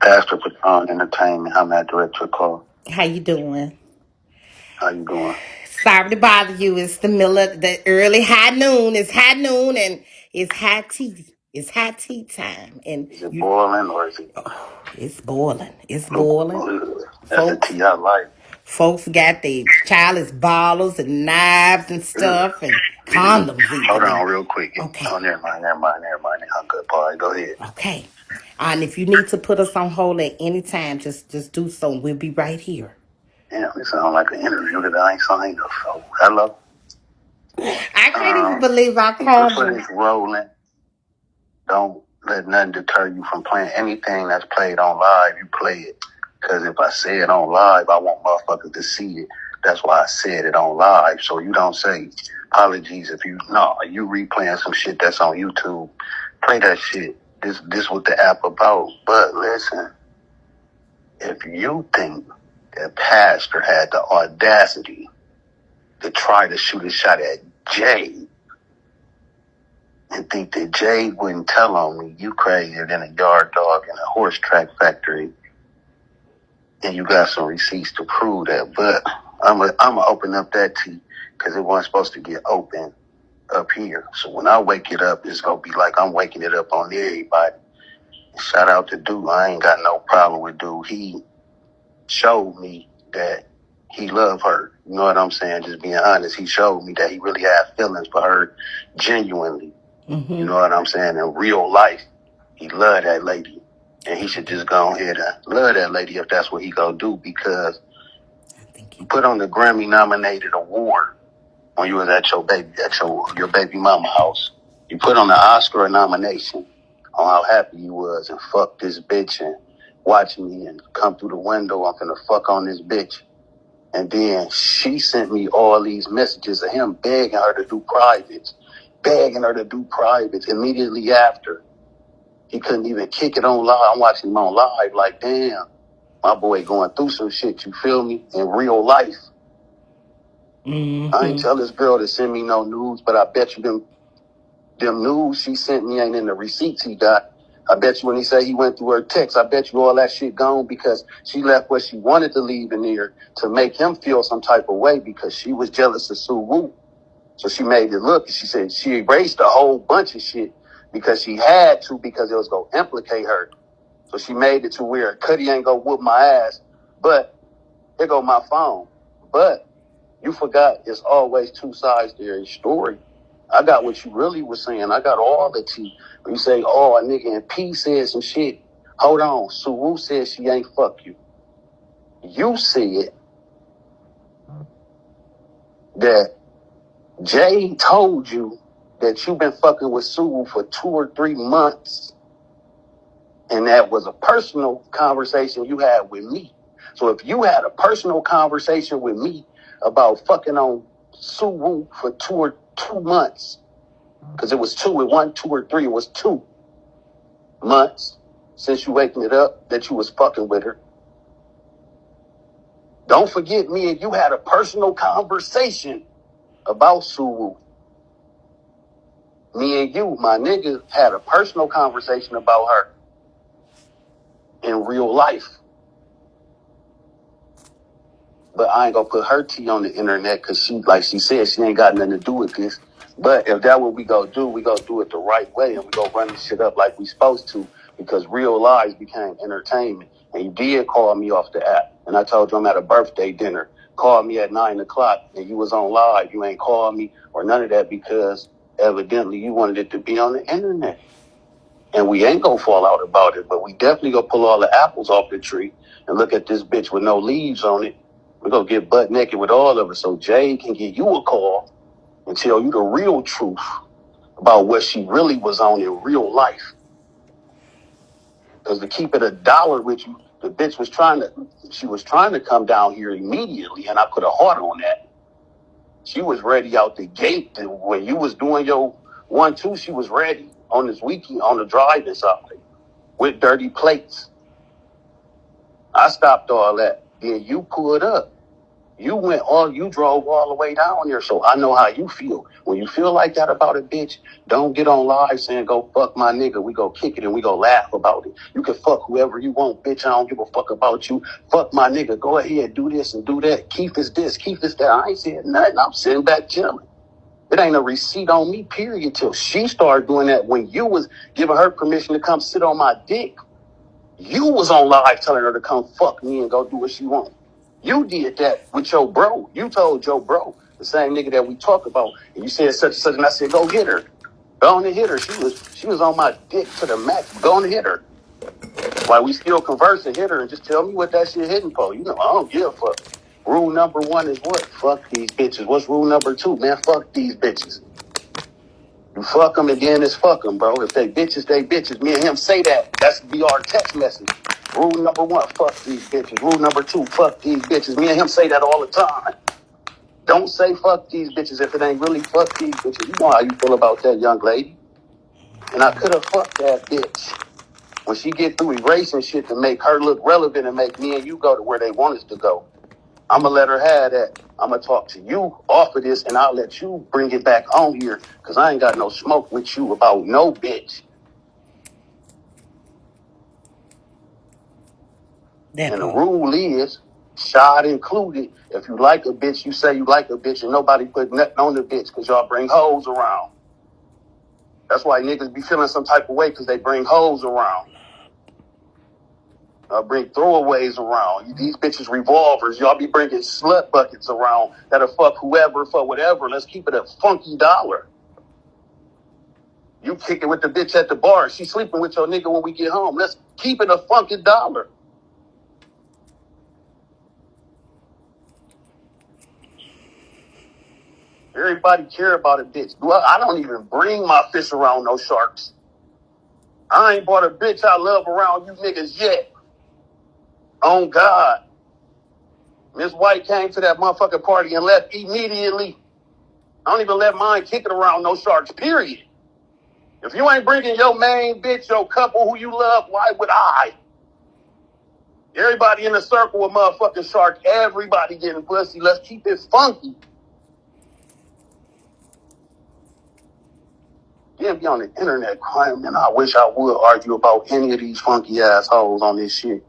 Pastor Patron Entertainment. How may I direct your call? How you doing? How you doing? Sorry to bother you. It's the middle of the early high noon. It's high noon and it's high tea. It's high tea time. And Is it boiling or is it? it's boiling. It's Oh, boiling. that's the tea I like. Folks got their childish bottles and knives and stuff and condoms even. Hold on real quick. Okay. Oh, never mind. I'm good, Paul. Go ahead. Okay. And if you need to put us on hold at any time, just do so. We'll be right here. Damn, it sounds like an interview that I ain't signed up for. Hello? I can't even believe I called Put you. this rolling. Don't let nothing deter you from playing anything that's played on live. You play it. Because if I say it on live, I want motherfuckers to see it. That's why I said it on live. So you don't say apologies if you replaying some shit that's on YouTube. Play that shit. This what the app about. But listen, if you think that Pastor had the audacity to try to shoot a shot at Jade and think that Jade wouldn't tell on me, you crazier than a yard dog in a horse track factory. And you got some receipts to prove that. But I'm gonna open up that tea because it wasn't supposed to get open up here. So when I wake it up, it's gonna be like I'm waking it up on everybody. Shout out to Dude. I ain't got no problem with Dude. He showed me that he loved her. You know what I'm saying? Just being honest. He showed me that he really had feelings for her genuinely. Mm-hmm. You know what I'm saying? In real life, he loved that lady. And he should just go ahead and love that lady if that's what he gonna do, because he put on the Grammy nominated award when you was at your baby mama house. You put on the Oscar nomination on how happy you was and fuck this bitch and watch me and come through the window. I'm gonna fuck on this bitch. And then she sent me all these messages of him begging her to do privates immediately after. He couldn't even kick it on live. I'm watching him on live like, damn, my boy going through some shit, you feel me, in real life. Mm-hmm. I ain't tell this girl to send me no news, but I bet you them news she sent me ain't in the receipts he got. I bet you when he said he went through her text, I bet you all that shit gone because she left what she wanted to leave in there to make him feel some type of way because she was jealous of SueWoo. So she made it look, and she said she erased a whole bunch of shit because she had to, because it was going to implicate her. So she made it to where Cuddy ain't going to whoop my ass, but here go my phone. But you forgot it's always two sides to every story. I got what you really was saying. I got all the tea. When you say, oh, a nigga in P said some shit. Hold on. SueWoo said she ain't fuck you. You said that Jade told you that you've been fucking with SueWoo for 2 or 3 months. And that was a personal conversation you had with me. So if you had a personal conversation with me about fucking on SueWoo for 2 months, because it was 2, it wasn't 2 or 3, it was 2 months since you waking it up that you was fucking with her. Don't forget me and you had a personal conversation about SueWoo. Me and you, my nigga, had a personal conversation about her in real life. But I ain't gonna put her tea on the internet because she, like she said, she ain't got nothing to do with this. But if that's what we gonna do, we gonna do it the right way and we gonna run this shit up like we supposed to, because real lives became entertainment. And you did call me off the app. And I told you I'm at a birthday dinner. Call me at 9 o'clock and you was on live. You ain't called me or none of that because evidently you wanted it to be on the internet. And we ain't gonna fall out about it, but we definitely gonna pull all the apples off the tree and look at this bitch with no leaves on it. We're gonna get butt naked with all of it so Jade can give you a call and tell you the real truth about what she really was on in real life. Because to keep it $1 with you, the bitch was trying to come down here immediately, and I put a heart on that. She was ready out the gate. And when you was doing your 1-2, she was ready on this weekend on the driving side with dirty plates. I stopped all that. Then you pulled up. You drove all the way down there, so I know how you feel. When you feel like that about a bitch, don't get on live saying, go fuck my nigga. We go kick it and we go laugh about it. You can fuck whoever you want, bitch. I don't give a fuck about you. Fuck my nigga. Go ahead, do this and do that. Keith is this, Keith is that. I ain't saying nothing. I'm sitting back chilling. It ain't a receipt on me, period, till she started doing that when you was giving her permission to come sit on my dick. You was on live telling her to come fuck me and go do what she want. You did that with your bro. You told your bro, the same nigga that we talk about, and you said such and such, and I said, go hit her. Go on and hit her. She was on my dick to the max. Go on and hit her. While we still conversing, hit her and just tell me what that shit hitting for. You know, I don't give a fuck. Rule number 1 is what? Fuck these bitches. What's rule number 2? Man, fuck these bitches. You fuck them and then it's fuck them, bro. If they bitches, they bitches. Me and him say that. That's be our text message. Rule number 1, fuck these bitches. Rule number 2, fuck these bitches. Me and him say that all the time. Don't say fuck these bitches if it ain't really fuck these bitches. You know how you feel about that young lady. And I could have fucked that bitch. When she get through erasing shit to make her look relevant and make me and you go to where they want us to go, I'm going to let her have that. I'm going to talk to you off of this, and I'll let you bring it back on here, because I ain't got no smoke with you about no bitch. And the rule is, shot included, if you like a bitch, you say you like a bitch, and nobody put nothing on the bitch, because y'all bring hoes around. That's why niggas be feeling some type of way, because they bring hoes around. Bring throwaways around. These bitches revolvers. Y'all be bringing slut buckets around that'll fuck whoever for whatever. Let's keep it a funky dollar. You kick it with the bitch at the bar. She sleeping with your nigga when we get home. Let's keep it a funky dollar. Everybody care about a bitch. I don't even bring my fish around no sharks. I ain't brought a bitch I love around you niggas yet. On God. Miss White came to that motherfucking party and left immediately. I don't even let mine kick it around no sharks, period. If you ain't bringing your main bitch, your couple who you love, why would I? Everybody in the circle of motherfucking shark, everybody getting pussy. Let's keep it funky. Can't be on the internet crying, man. I wish I would argue about any of these funky assholes on this shit.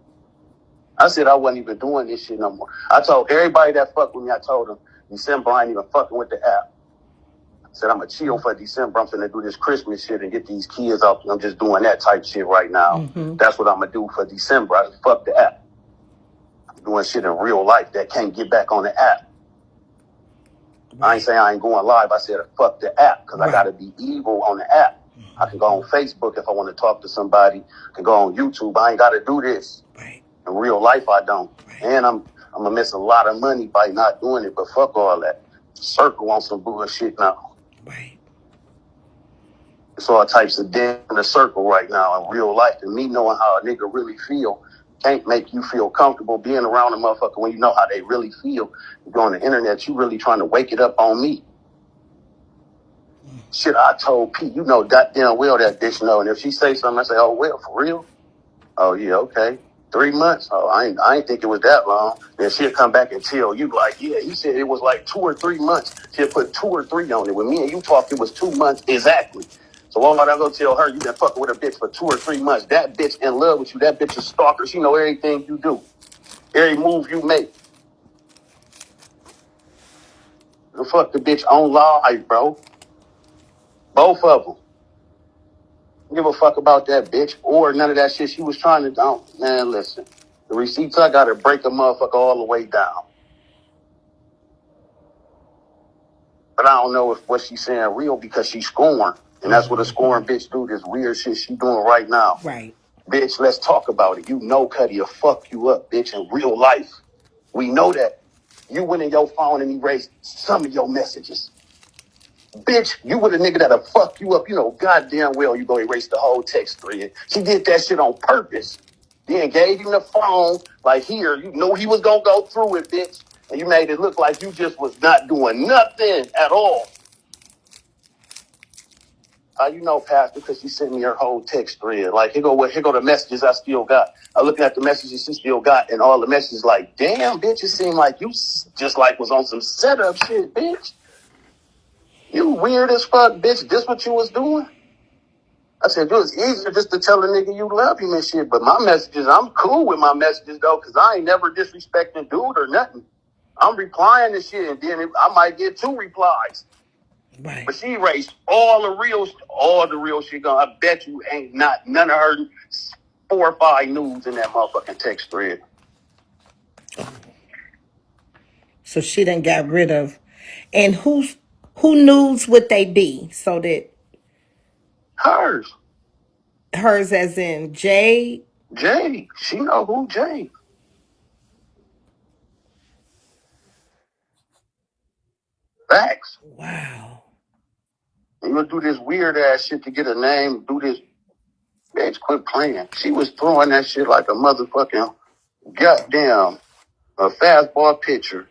I said I wasn't even doing this shit no more. I told everybody that fucked with me, I told them, December, I ain't even fucking with the app. I said, I'm going to chill for December. I'm finna do this Christmas shit and get these kids out. I'm just doing that type shit right now. Mm-hmm. That's what I'm going to do for December. I just fuck the app. I'm doing shit in real life that can't get back on the app. I ain't saying I ain't going live. I said, fuck the app, because I got to be evil on the app. I can go on Facebook if I want to talk to somebody. I can go on YouTube. I ain't got to do this. Right. In real life, I don't. Right. And I'm going to miss a lot of money by not doing it, but fuck all that. Circle on some bullshit now. Right. It's all types of dead in the circle right now in real life. And me knowing how a nigga really feel can't make you feel comfortable being around a motherfucker when you know how they really feel. You go on the internet, you really trying to wake it up on me. Shit, I told Pete, you know goddamn well that bitch know. And if she say something, I say, oh, well, for real? Oh, yeah, okay. 3 months? Oh, I ain't think it was that long. Then she'll come back and tell you, like, yeah, he said it was like 2 or 3 months. She'll put 2 or 3 on it. When me and you talked, it was 2 months exactly. So why am I gonna tell her you been fucking with a bitch for 2 or 3 months? That bitch in love with you. That bitch a stalker. She know everything you do. Every move you make. The fuck the bitch on live, bro. Both of them. Don't give a fuck about that bitch or none of that shit she was trying to do. Man, listen. The receipts, I gotta break a motherfucker all the way down. But I don't know if what she's saying real because she's scoring. And that's what a scoring bitch do, this weird shit she doing right now. Right. Bitch, let's talk about it. You know Cuddy will fuck you up, bitch, in real life. We know that. You went in your phone and erased some of your messages. Bitch, you with a nigga that'll fuck you up. You know goddamn well you gonna erase the whole text thread. She did that shit on purpose. Then gave him the phone, like, here, you know he was gonna go through it, bitch. And you made it look like you just was not doing nothing at all. How you know, Pastor? Because she sent me her whole text thread. Like, here go the messages I still got. I'm looking at the messages she still got, and all the messages like, damn, bitch, it seemed like you just like was on some setup shit, bitch. You weird as fuck, bitch. This what you was doing? I said, dude, it's easier just to tell a nigga you love him and shit. But my messages, I'm cool with my messages, though, because I ain't never disrespecting dude or nothing. I'm replying to shit, and then I might get 2 replies. Right. But she erased all the real shit gone. I bet you ain't none of her 4 or 5 news in that motherfucking text thread. So she done got rid of. And who news would they be? So that Hers. hers as in Jade? Jade. She know who Jade. Facts. Wow. You gonna do this weird ass shit to get a name, do this. Bitch, quit playing. She was throwing that shit like a motherfucking goddamn a fastball pitcher.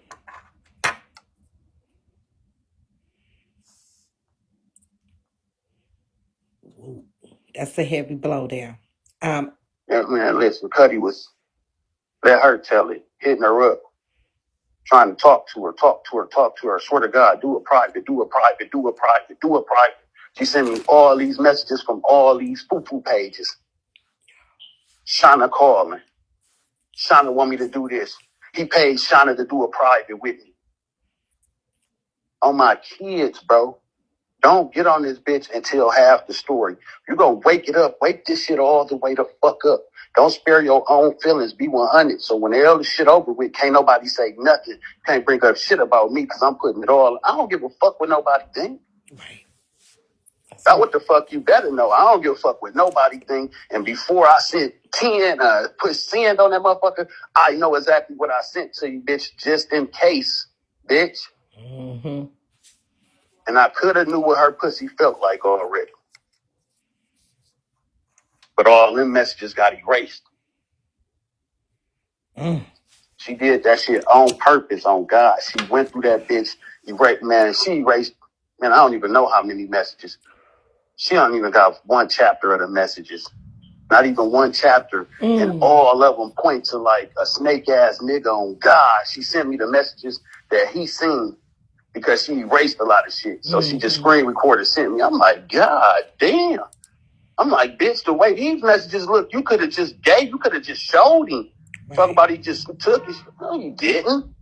That's a heavy blow there. Yeah, man, listen, Cuddy was, let her tell it, hitting her up, trying to talk to her. Swear to God, do a private. She sent me all these messages from all these poo-poo pages. Shauna calling. Shauna want me to do this. He paid Shauna to do a private with me. On my kids, bro. Don't get on this bitch and tell half the story. You go wake it up. Wake this shit all the way the fuck up. Don't spare your own feelings. Be 100. So when all the shit over with, can't nobody say nothing. Can't bring up shit about me because I'm putting it all. I don't give a fuck what nobody think. Right. That's what the fuck you better know. I don't give a fuck what nobody think. And before I sent 10, put send on that motherfucker, I know exactly what I sent to you, bitch, just in case, bitch. Mm-hmm. And I could have knew what her pussy felt like already. But all them messages got erased. She did that shit on purpose, on God. She went through that bitch, she erased, man, I don't even know how many messages. She don't even got 1 chapter of the messages. Not even 1 chapter. And all of them point to like a snake-ass nigga on God. She sent me the messages that he seen because she erased a lot of shit. So she just screen recorded, sent me. I'm like, God damn. I'm like, bitch, the way these messages look, you could have just showed him. Right. Talk about he just took it. No, you didn't.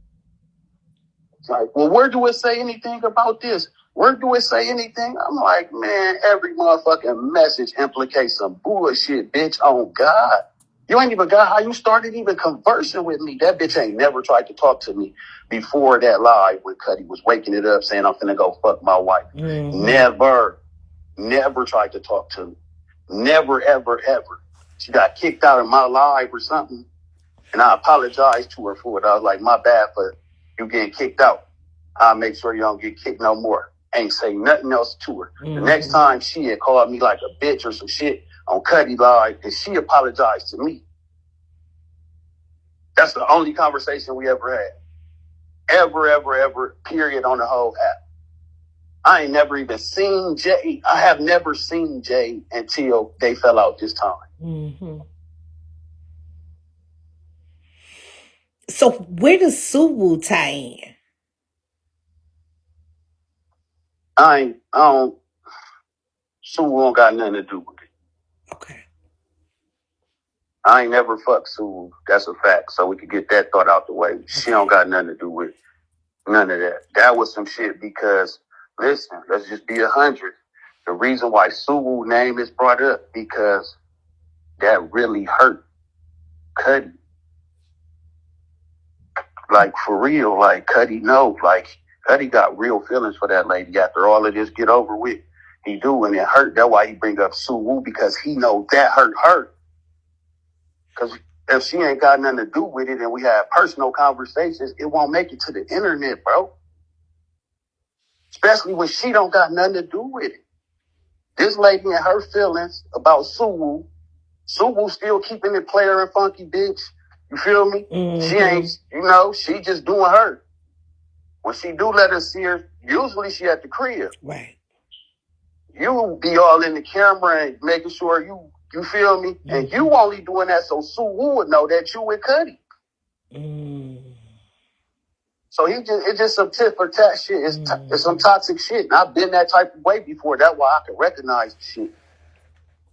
It's like, well, where do it say anything about this? Where do it say anything? I'm like, man, every motherfucking message implicates some bullshit, bitch, on God. You ain't even got how you started even conversing with me. That bitch ain't never tried to talk to me before that live when Cuddy was waking it up saying I'm finna go fuck my wife. Never tried to talk to me. Never, ever, ever. She got kicked out of my live or something. And I apologized to her for it. I was like, my bad for you getting kicked out. I'll make sure you don't get kicked no more. Ain't say nothing else to her. The next time she had called me like a bitch or some shit on Cuddy live, and she apologized to me. That's the only conversation we ever had. Ever, period, on the whole app. I ain't never even seen Jade. I have never seen Jade until they fell out this time. Mm-hmm. So where does SueWoo tie in? SueWoo don't got nothing to do with it. Okay. I ain't never fucked SueWoo. That's a fact. So we could get that thought out the way. Okay. She don't got nothing to do with none of that. That was some shit because, listen, let's just be 100. The reason why SueWoo name is brought up because that really hurt Cuddy. Like, for real, like, Cuddy know, like, Cuddy got real feelings for that lady after all of this get over with. He do, and it hurt. That's why he bring up SueWoo, because he know that hurt her. Because if she ain't got nothing to do with it and we have personal conversations, it won't make it to the internet, bro. Especially when she don't got nothing to do with it. This lady and her feelings about SueWoo. SueWoo still keeping it player and funky, bitch. You feel me? Mm-hmm. She ain't, she just doing her. When she do let us see her, usually she at the crib. Right. you be all in the camera and making sure you feel me? Mm-hmm. And you only doing that so SueWoo would know that you with Cuddy. So it's just some tit for tat shit. It's some toxic shit. And I've been that type of way before. That's why I can recognize the shit.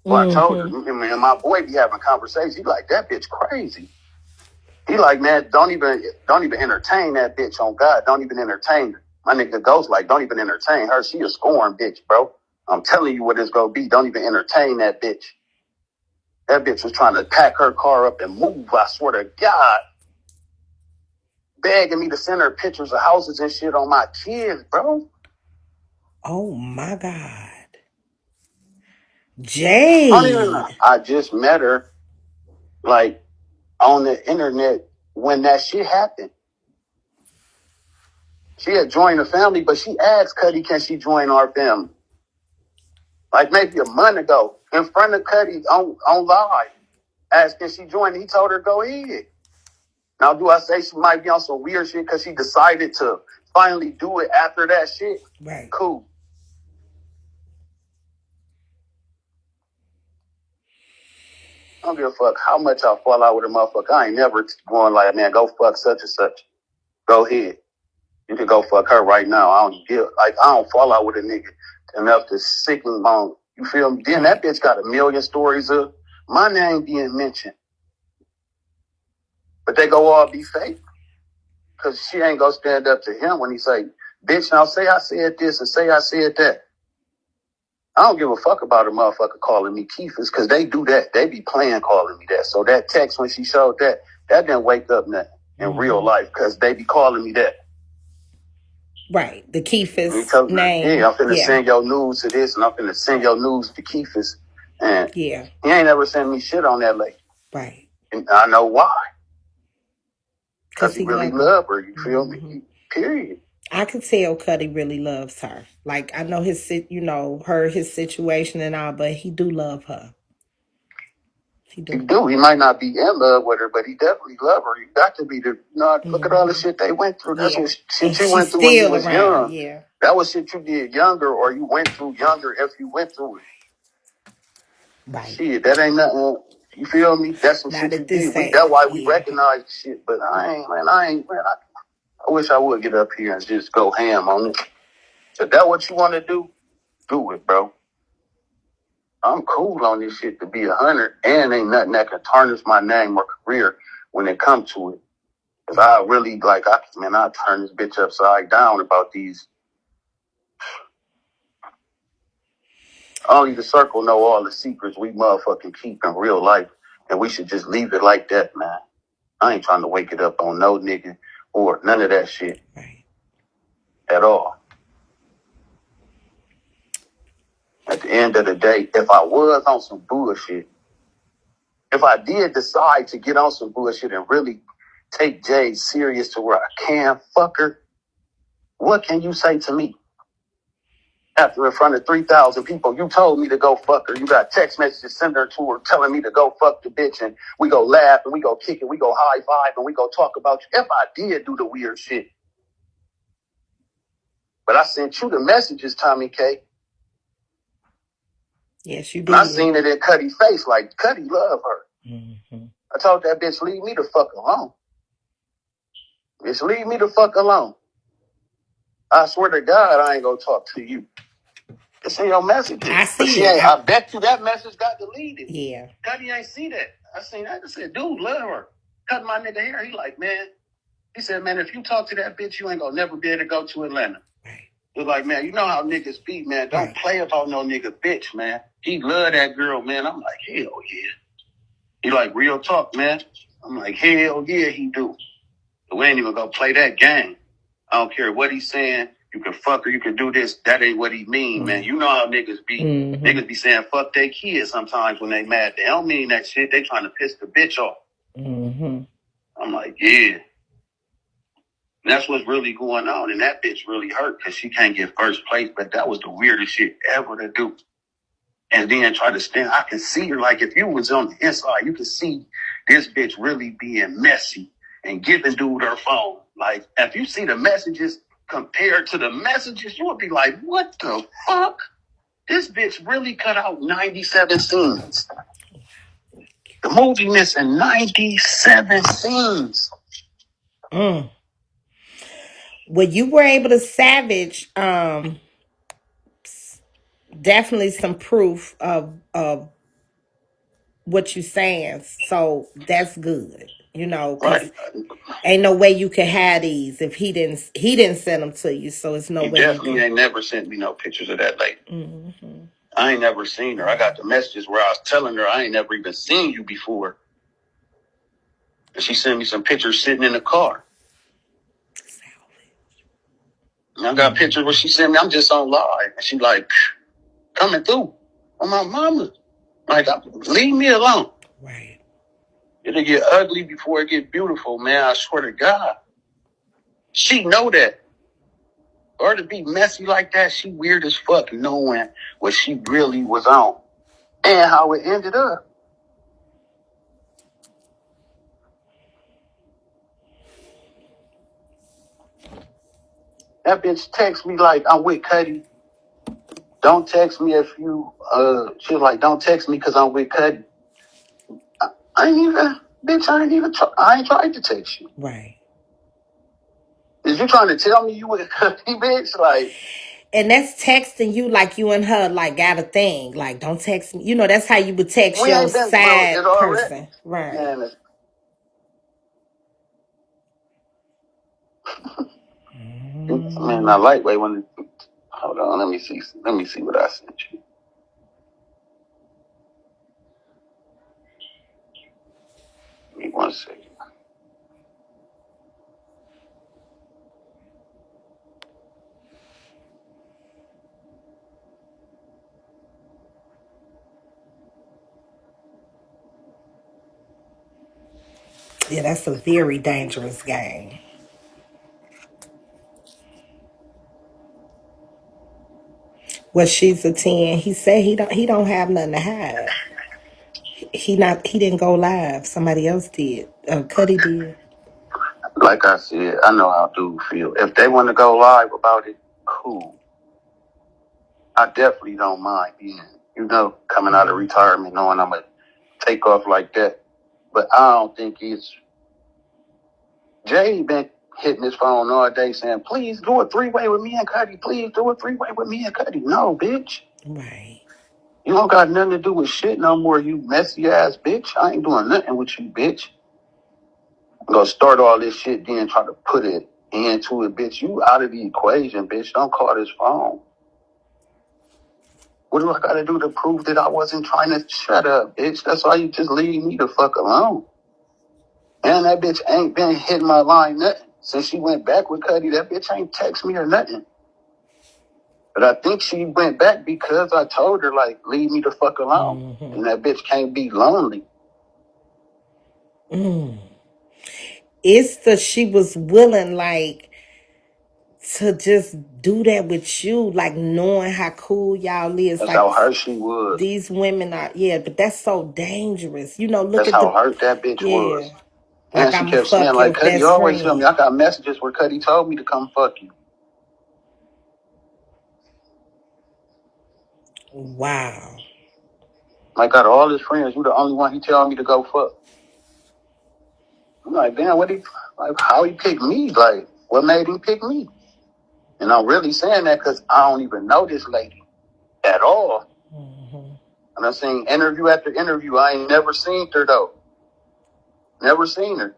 So I told her, and my boy be having conversations. He like, that bitch crazy. He like, man, don't even entertain that bitch on God. Don't even entertain her. My nigga Ghost like, don't even entertain her. She a scorn bitch, bro. I'm telling you what it's gonna be. Don't even entertain that bitch. That bitch was trying to pack her car up and move. I swear to God. Begging me to send her pictures of houses and shit on my kids, bro. Oh my God. Jade. I just met her, like, on the internet when that shit happened. She had joined the family, but she asked Cuddy, can she join our family? Like maybe a month ago, in front of Cuddy on live. Asked, can she join? He told her, go ahead. Now, do I say she might be on some weird shit because she decided to finally do it after that shit? Right. Cool. I don't give a fuck how much I fall out with a motherfucker. I ain't never going like, man, go fuck such and such. Go ahead. You can go fuck her right now. I don't fall out with a nigga enough to sicken bone. You feel me? Then that bitch got a million stories of my name being mentioned. But they go all be fake. Cause she ain't gonna stand up to him when he say, bitch, now say I said this and say I said that. I don't give a fuck about a motherfucker calling me Keefus, cause they do that. They be playing calling me that. So that text when she showed that didn't wake up nothing in real life, cause they be calling me that. Right, the Keefus name. Yeah, I'm finna send your news to this, and I'm finna send your news to Keefus. And he ain't ever sent me shit on that lady. Right. And I know why. Cause he really love her, you feel me? Period. I can tell Cuddy really loves her. Like, I know his situation and all, but he do love her. He do. He might not be in love with her, but he definitely love her. You got to be look at all the shit they went through. That's what shit you went through when you was young. Yeah. That was shit you did younger, or you went through younger if you went through it. Right. Shit, that ain't nothing. You feel me? That's some shit you did. That's why we recognize shit. But I wish I would get up here and just go ham on it. If that's what you want to do, do it, bro. I'm cool on this shit to be 100, and ain't nothing that can tarnish my name or career when it comes to it. Cause I really I turn this bitch upside down about these. Only the circle know all the secrets we motherfucking keep in real life, and we should just leave it like that, man. I ain't trying to wake it up on no nigga or none of that shit. Right. At all. At the end of the day, if I was on some bullshit, if I did decide to get on some bullshit and really take Jade serious to where I can fuck her, what can you say to me? After in front of 3,000 people, you told me to go fuck her. You got text messages sent her to her telling me to go fuck the bitch, and we go laugh and we go kick it, we go high five and we go talk about you. If I did do the weird shit. But I sent you the messages, Tommy K. Yes, you did. And I seen it in Cuddy's face, like Cuddy love her. Mm-hmm. I told that bitch, leave me the fuck alone. Bitch, leave me the fuck alone. I swear to God, I ain't gonna talk to you. It's in your messages. I see it. I bet you that message got deleted. Yeah. Cuddy ain't see that. I seen that. I said, dude, love her. Cut my nigga hair. He like, man. He said, man, if you talk to that bitch, you ain't gonna never be able to go to Atlanta. Right. He's like, man, you know how niggas be, man. Don't play about no nigga bitch, man. He love that girl, man. I'm like, hell yeah. He like, real talk, man. I'm like, hell yeah, he do. But we ain't even gonna play that game. I don't care what he's saying. You can fuck her, you can do this. That ain't what he mean, man. You know how niggas be. Mm-hmm. Niggas be saying fuck their kids sometimes when they mad. They don't mean that shit. They trying to piss the bitch off. Mm-hmm. I'm like, yeah. And that's what's really going on. And that bitch really hurt because she can't get first place. But that was the weirdest shit ever to do. And then try to stand. I can see her. Like, if you was on the inside, you can see this bitch really being messy and giving dude her phone. Like, if you see the messages compared to the messages, you would be like, what the fuck? This bitch really cut out 97 scenes. The movie missing 97 scenes. Well, you were able to salvage definitely some proof of what you saying. So that's good. You know, because ain't no way you can have these if he didn't send them to you. So it's no way. He definitely ain't never sent me no pictures of that lady. Mm-hmm. I ain't never seen her. I got the messages where I was telling her I ain't never even seen you before. And she sent me some pictures sitting in the car. And I got pictures where she sent me, I'm just on live. And she like, coming through on my mama. Like, leave me alone. Right. It'll get ugly before it get beautiful, man. I swear to God. She know that. Or to be messy like that, she weird as fuck knowing what she really was on. And how it ended up. That bitch text me like, I'm with Cuddy. Don't text me if you, she was like, don't text me because I'm with Cuddy. I ain't tried to text you. Right. Is you trying to tell me you with Cuddy, bitch? Like. And that's texting you like you and her like got a thing. Like, don't text me. You know, that's how you would text your side person. Right. Man, man, I lightweight when. Hold on, let me see what I sent you. Give me 1 second. Yeah, that's a very dangerous game. Well, she's a 10. He said he don't have nothing to hide. He didn't go live. Somebody else did. Cuddy did. Like I said, I know how dudes feel. If they want to go live about it, cool. I definitely don't mind being, coming out of retirement knowing I'm gonna take off like that. But I don't think it's. Jade been hitting his phone all day saying, please do a 3-way with me and Cuddy. Please do a 3-way with me and Cuddy. No, bitch. Right. You don't got nothing to do with shit no more, you messy ass bitch. I ain't doing nothing with you, bitch. I'm gonna start all this shit then try to put it into it, bitch. You out of the equation, bitch. Don't call this phone. What do I gotta do to prove that I wasn't trying to shut up, bitch? That's why you just leave me the fuck alone. And that bitch ain't been hitting my line nothing. Since she went back with Cuddy, that bitch ain't text me or nothing. But I think she went back because I told her, like, leave me the fuck alone. Mm-hmm. And that bitch can't be lonely. It's she was willing, like, to just do that with you, like knowing how cool y'all is. That's like, how hurt she was. These women are, but that's so dangerous. You know, look that's at how hurt that bitch was. Like, and she kept saying, like, Cuddy always tell me. I got messages where Cuddy told me to come fuck you. Wow. I got all his friends. You the only one he tell me to go fuck. I'm like, damn, how he picked me? Like, what made him pick me? And I'm really saying that because I don't even know this lady at all. Mm-hmm. And I'm saying interview after interview. I ain't never seen her, though. Never seen her.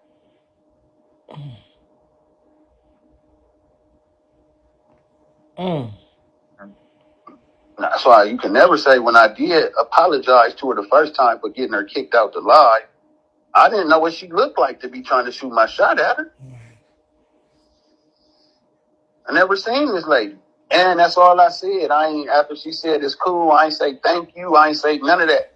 That's why you can never say when I did apologize to her the first time for getting her kicked out the live, I didn't know what she looked like to be trying to shoot my shot at her. I never seen this lady. And that's all I said. After she said it's cool, I ain't say thank you. I ain't say none of that.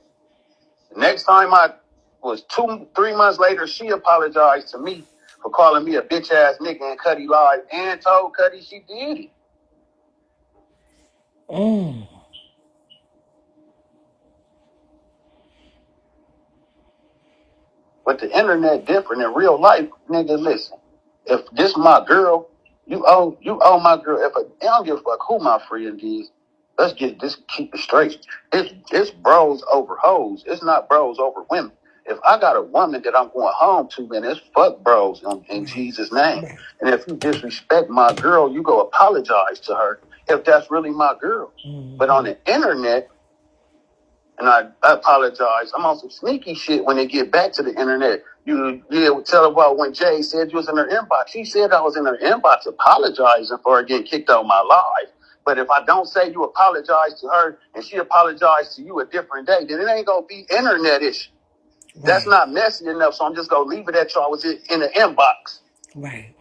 The next time I was 2-3 months later, she apologized to me for calling me a bitch ass nigga in Cuddy live and told Cuddy she did it. But the internet different. In real life, nigga, listen. If this my girl, you owe my girl. I don't give a fuck who my friend is. Let's keep it straight. It's bros over hoes. It's not bros over women. If I got a woman that I'm going home to, then it's fuck bros in Jesus' name. Right. And if you disrespect my girl, you go apologize to her if that's really my girl. Mm-hmm. But on the internet, and I apologize, I'm on some sneaky shit when they get back to the internet. You tell about when Jade said you was in her inbox. She said I was in her inbox apologizing for her getting kicked out of my life. But if I don't say you apologize to her and she apologized to you a different day, then it ain't going to be internet-ish. Right. That's not messy enough, so I'm just going to leave it at y'all was in the inbox. Right.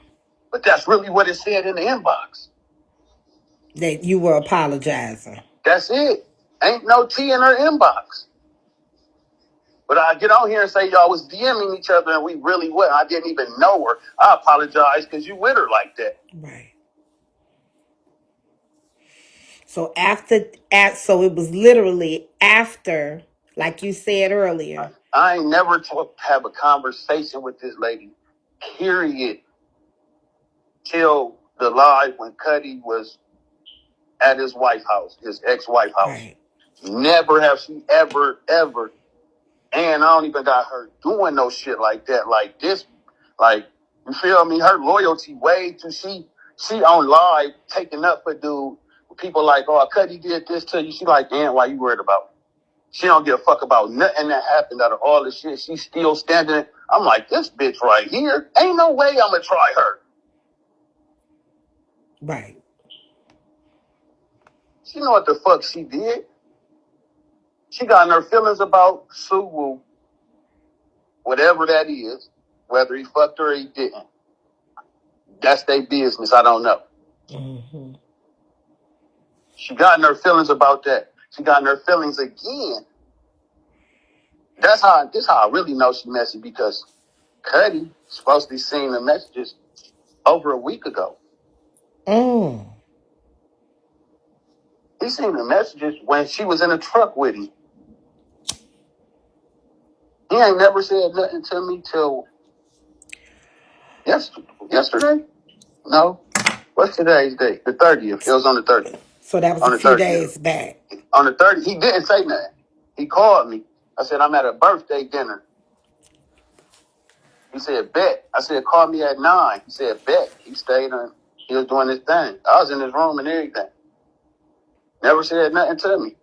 But that's really what it said in the inbox. That you were apologizing. That's it. Ain't no T in her inbox. But I get on here and say y'all was DMing each other and we really wasn't. I didn't even know her. I apologize because you with her like that. Right. So so it was literally after, like you said earlier. I ain't never have a conversation with this lady, period, till the live when Cuddy was at his wife's house, his ex-wife's house. Right. Never have she ever, and I don't even got her doing no shit like that, like this, like, you feel me? Her loyalty way too, she on live taking up for dude. People like, oh, Cuddy did this to you. She like, damn, why you worried about it? She don't give a fuck about nothing that happened out of all this shit. She's still standing. I'm like, this bitch right here, ain't no way I'm going to try her. Right. She know what the fuck she did. She got in her feelings about SueWoo, whatever that is, whether he fucked her or he didn't. That's their business. I don't know. Mm-hmm. She got in her feelings about that. She got in her feelings again. This how I really know she messy, because Cuddy supposed to be seeing the messages over a week ago. He seen the messages when she was in a truck with him. He ain't never said nothing to me till yesterday. No. What's today's date? The 30th. It was on the 30th. So that was on a few 30th. Days back. On the 30th, he didn't say nothing. He called me. I said, I'm at a birthday dinner. He said, bet. I said, call me at 9. He said, bet. He stayed on. He was doing his thing. I was in his room and everything. Never said nothing to me.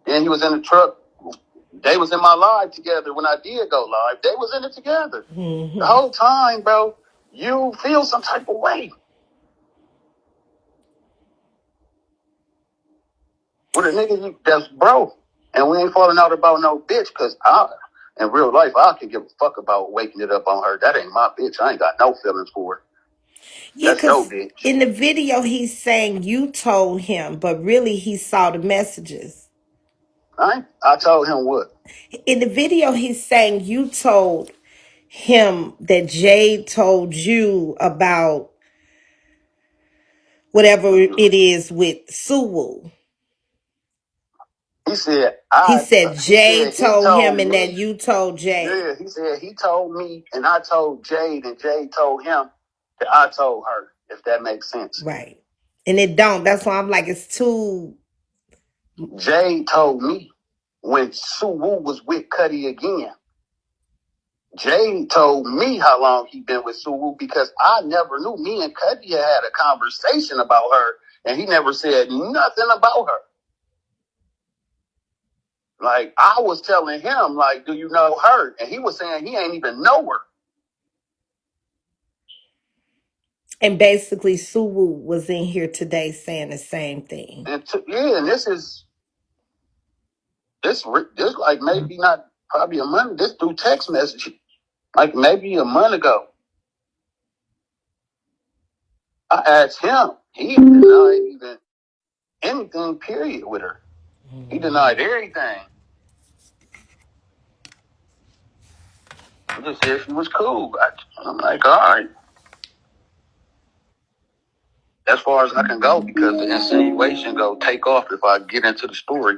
Then he was in the truck. They was in my live together when I did go live. They was in it together. Mm-hmm. The whole time, bro, you feel some type of way. With a nigga that's bro. And we ain't falling out about no bitch, because in real life, I can give a fuck about waking it up on her. That ain't my bitch. I ain't got no feelings for her. Yeah, because in the video, he's saying you told him, but really he saw the messages. I told him what? In the video, he's saying you told him that Jade told you about whatever it is with SueWoo. He said Jade told him and that you told Jade. Yeah, he said he told me and I told Jade and Jade told him that I told her, if that makes sense. Right. And it don't. That's why I'm like, it's too. Jade told me when SueWoo was with Cuddy again. Jade told me how long he been with SueWoo, because I never knew. Me and Cuddy had a conversation about her and he never said nothing about her. Like, I was telling him, like, do you know her? And he was saying he ain't even know her. And basically, SueWoo was in here today saying the same thing. And and this like maybe not probably a month. This through text message, like maybe a month ago. I asked him. He denied even anything, period, with her. He denied everything. I just said she was cool. I'm like, all right. As far as I can go, because the insinuation go take off if I get into the story.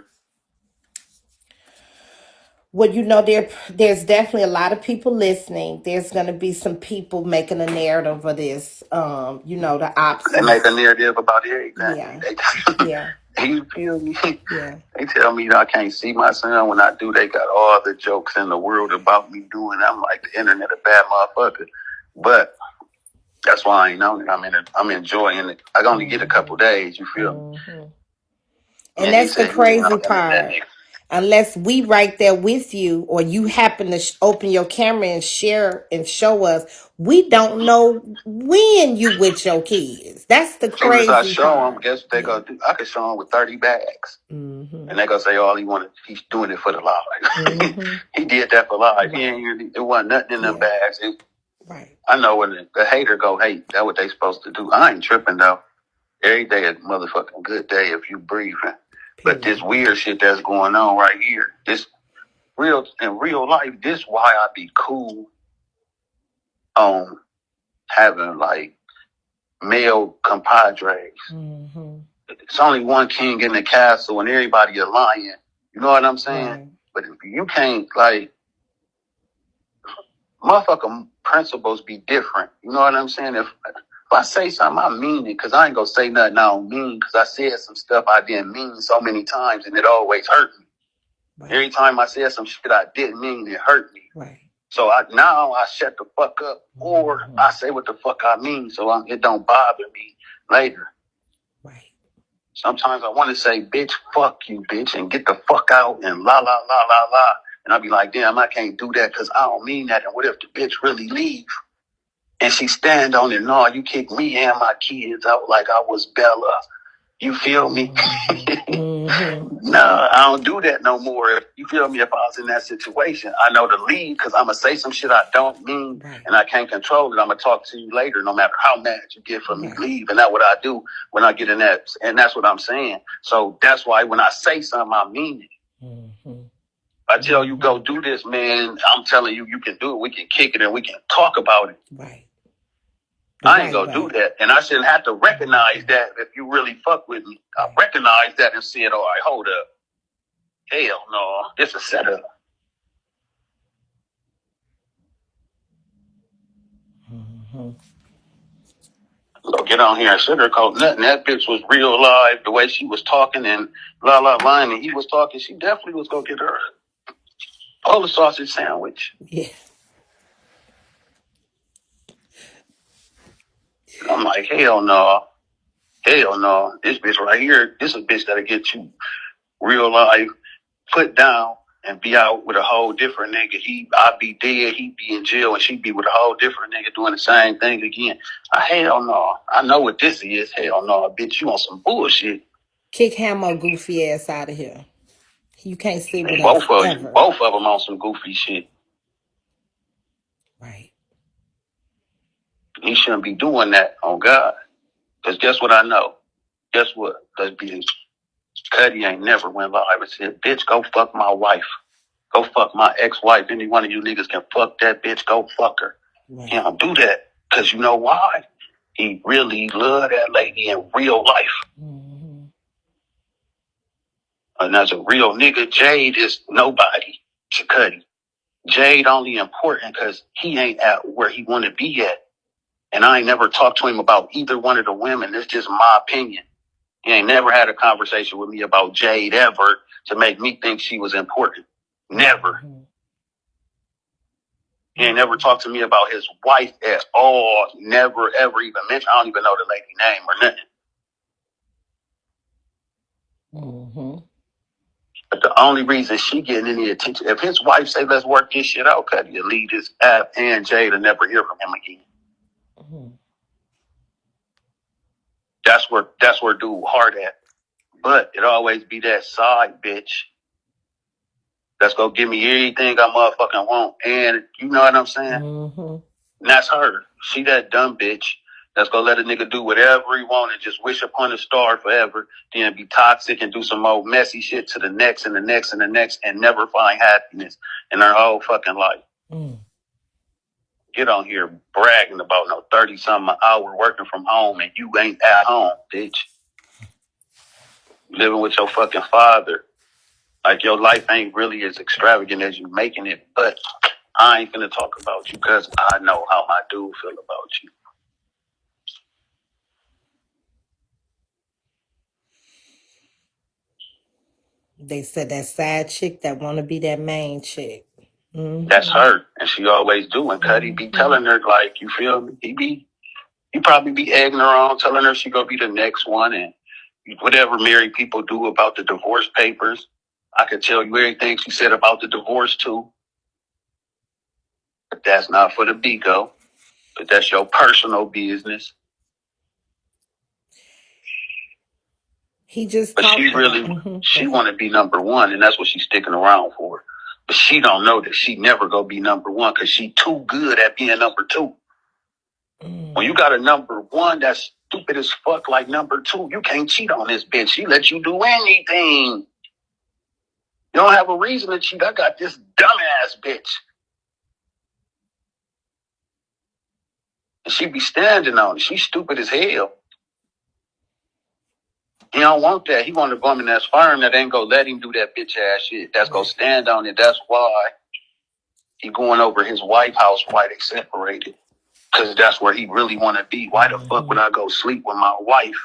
Well, you know, there's definitely a lot of people listening. There's going to be some people making a narrative of this. You know, the opposite. They make a narrative about everything. Yeah. Yeah. You feel me? Yeah. They tell me I can't see my son. When I do, they got all the jokes in the world about me doing. I'm like, the internet a bad motherfucker. But that's why I ain't on it. I'm enjoying it. I only get a couple days. You feel me? And that's the crazy part. Unless we right there with you, or you happen to open your camera and share and show us, we don't know when you with your kids. That's the crazy part. As soon as I show part. them, guess what they gonna do? I can show them with 30 bags. And they gonna say all he wanted, he's doing it for the live. He did that for live. Right. He ain't really, it wasn't nothing in them bags. Right. I know when the hater go hate, that's what they supposed to do. I ain't tripping though. Every day is a motherfucking good day if you breathing. But this weird shit that's going on right here, this in real life, this why I be cool on having like male compadres. It's only one king in the castle and everybody a lion. You know what I'm saying? Right. But if you can't, like, motherfucking principles be different. You know what I'm saying? If I say something, I mean it, because I ain't gonna say nothing I don't mean, because I said some stuff I didn't mean so many times and it always hurt me. Right. Every time I said some shit I didn't mean, it hurt me. Right. So now I shut the fuck up, or I say what the fuck I mean, so it don't bother me later. Right. Sometimes I want to say, bitch, fuck you, bitch, and get the fuck out and la, la, la, la, la. And I'll be like, damn, I can't do that because I don't mean that. And what if the bitch really leave? And she stand on it. No, you kick me and my kids out like I was Bella. You feel me? No, I don't do that no more. You feel me? If I was in that situation, I know to leave because I'm going to say some shit I don't mean, and I can't control it. I'm going to talk to you later no matter how mad you get for me. Leave. And that's what I do when I get in that. And that's what I'm saying. So that's why when I say something, I mean it. I tell you, go do this, man. I'm telling you, you can do it. We can kick it and we can talk about it. Right. I ain't gonna do that. And I shouldn't have to recognize that if you really fuck with me. I recognize that and said, all right, hold up. Hell no, this is set up. So get on here and sugarcoat nothing. That bitch was real live, the way she was talking and la la line and he was talking, she definitely was gonna get her Polish sausage sandwich. Yeah. I'm like, hell no. Hell no. This bitch right here, this is a bitch that'll get you real life put down and be out with a whole different nigga. I'd be dead, he'd be in jail, and she'd be with a whole different nigga doing the same thing again. Hell no. I know what this is. Hell no. Bitch, you on some bullshit. Kick Hammer goofy ass out of here. You can't sit with us ever. Both of them on some goofy shit. Right. He shouldn't be doing that on God. Because guess what I know? Guess what? Cuddy ain't never went live and said, bitch, go fuck my wife. Go fuck my ex-wife. Any one of you niggas can fuck that bitch. Go fuck her. Right. He don't do that. Because you know why? He really loved that lady in real life. And as a real nigga, Jade is nobody to Cuddy. Jade only important because he ain't at where he want to be at. And I ain't never talked to him about either one of the women. It's just my opinion. He ain't never had a conversation with me about Jade ever to make me think she was important. Never. He ain't never talked to me about his wife at all. Never, ever even mentioned. I don't even know the lady name or nothing. But the only reason she getting any attention, if his wife say, let's work this shit out, Cuddy, he'll leave this app and Jade and never hear from him again. That's where dude hard at. But it always be that side bitch that's gonna give me everything I motherfucking want. And you know what I'm saying? And that's her. She that dumb bitch that's gonna let a nigga do whatever he want and just wish upon a star forever, then be toxic and do some old messy shit to the next and the next and the next and never find happiness in her whole fucking life. Get on here bragging about no 30-something an hour working from home and you ain't at home, bitch. Living with your fucking father. Like your life ain't really as extravagant as you making it, but I ain't finna talk about you because I know how my dude feel about you. They said that side chick that want to be that main chick. Mm-hmm. That's her, and she always do. And Cuddy be telling her, like, you feel me? He probably be egging her on, telling her she gonna be the next one, and whatever married people do about the divorce papers. I could tell you everything she said about the divorce too. But that's not for the bigo. But that's your personal business. He just But she really, she want to be number one, and that's what she's sticking around for. But she don't know that she never gonna be number one because she too good at being number two. When you got a number one that's stupid as fuck like number two, you can't cheat on this bitch. She let you do anything. You don't have a reason to cheat. I got this dumbass bitch. And she be standing on it. She's stupid as hell. He don't want that. He want a woman that's firm that ain't gonna let him do that bitch ass shit. That's gonna stand on it. That's why he going over his wife house why they separated. Because that's where he really want to be. Why the fuck would I go sleep with my wife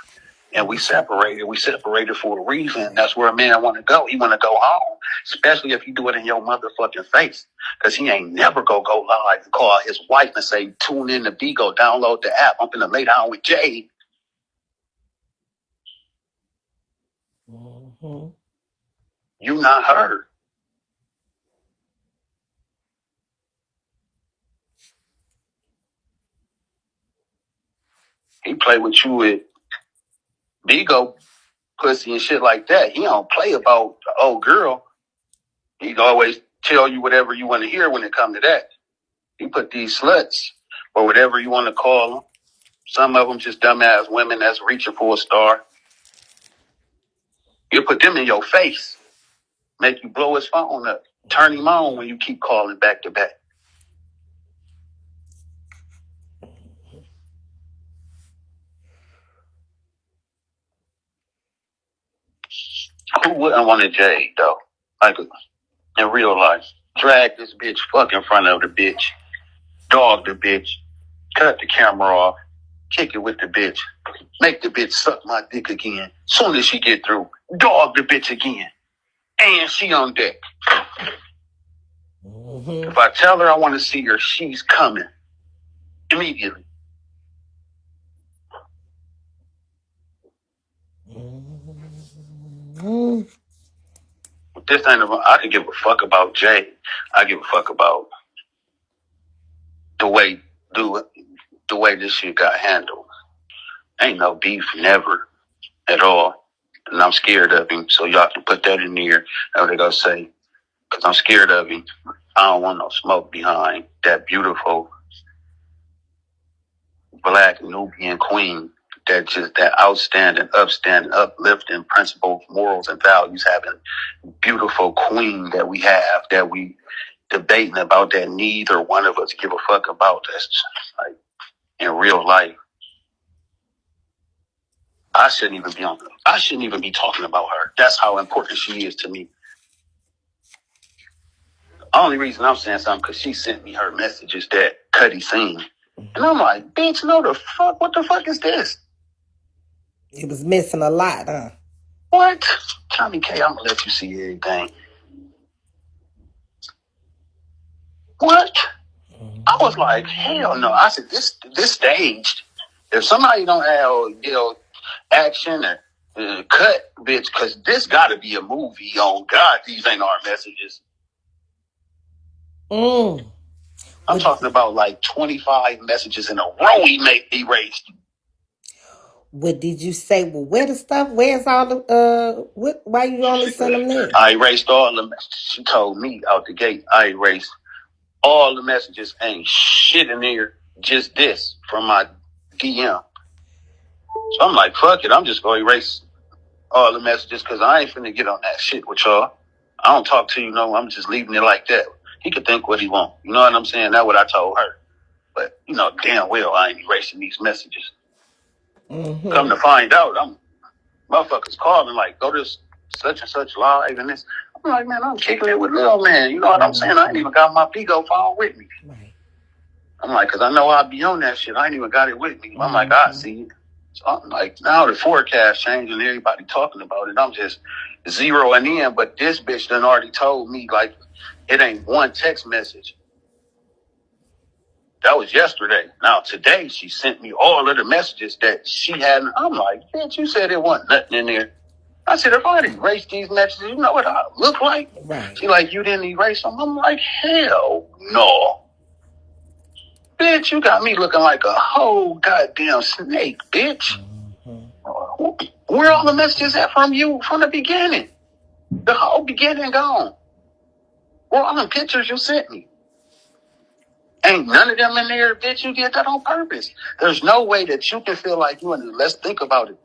and we separated? We separated for a reason. That's where a man want to go. He want to go home, especially if you do it in your motherfucking face. Because he ain't never go live and call his wife and say, tune in to Bigo, download the app. I'm going to lay down with Jade. Mm-hmm. You not her. He play with you with bigo, pussy and shit like that. He don't play about the old girl. He'd always tell you whatever you want to hear when it come to that. He put these sluts, or whatever you want to call them. Some of them just dumbass women that's reaching for a star. You put them in your face, make you blow his phone up, turn him on when you keep calling back to back. Who wouldn't want a Jade, though? Like, in real life. Drag this bitch fuck in front of the bitch. Dog the bitch. Cut the camera off. Kick it with the bitch. Make the bitch suck my dick again. Soon as she get through, dog the bitch again. And she on deck. Mm-hmm. If I tell her I want to see her, she's coming. Immediately. Mm-hmm. This ain't about, I can give a fuck about Jade. I give a fuck about the way this shit got handled. Ain't no beef, never at all. And I'm scared of him, so y'all can put that in there. That's what they gonna say. Because I'm scared of him. I don't want no smoke behind that beautiful black Nubian queen. That outstanding, upstanding, uplifting principles, morals, and values having beautiful queen that we have, that we debating about, that neither one of us give a fuck about. That's like in real life. I shouldn't even be talking about her. That's how important she is to me. The only reason I'm saying something because she sent me her messages that Cuddy seen. And I'm like, bitch, no the fuck, what the fuck is this? It was missing a lot, huh? What? Tommy K, I'm gonna let you see everything. What? I was like, hell no. I said, this staged. If somebody don't have, action and cut, bitch, because this gotta be a movie. On God, these ain't our messages. I'm talking about like 25 messages in a row he made erased. What did you say? Well, where the stuff? Where's all the why you only send them there? I erased all the messages. She told me out the gate, I erased all the messages. Ain't shit in there. Just this from my DM. So I'm like, fuck it. I'm just gonna erase all the messages because I ain't finna get on that shit with y'all. I don't talk to you, no. I'm just leaving it like that. He could think what he want. You know what I'm saying? That's what I told her. But, damn well I ain't erasing these messages. Mm-hmm. Come to find out, motherfuckers calling like, go to such and such live and this. I'm like, man, I'm kicking it with little man. You know what I'm saying? I ain't even got my bigo phone with me. Right. I'm like, because I know I'll be on that shit. I ain't even got it with me. I'm like, I see it. So I'm like, now the forecast changed and everybody talking about it. I'm just zeroing in, but this bitch done already told me, like, it ain't one text message. That was yesterday. Now today she sent me all of the messages that she had. I'm like, bitch, you said there wasn't nothing in there. I said, if I erased these messages, you know what I look like? Right. She like, you didn't erase them? I'm like, hell no. Bitch, you got me looking like a whole goddamn snake, bitch. Where all the messages at from you from the beginning? The whole beginning gone. Where all the pictures you sent me? Ain't none of them in there, bitch. You did that on purpose. There's no way that you can feel like you and let's think about it.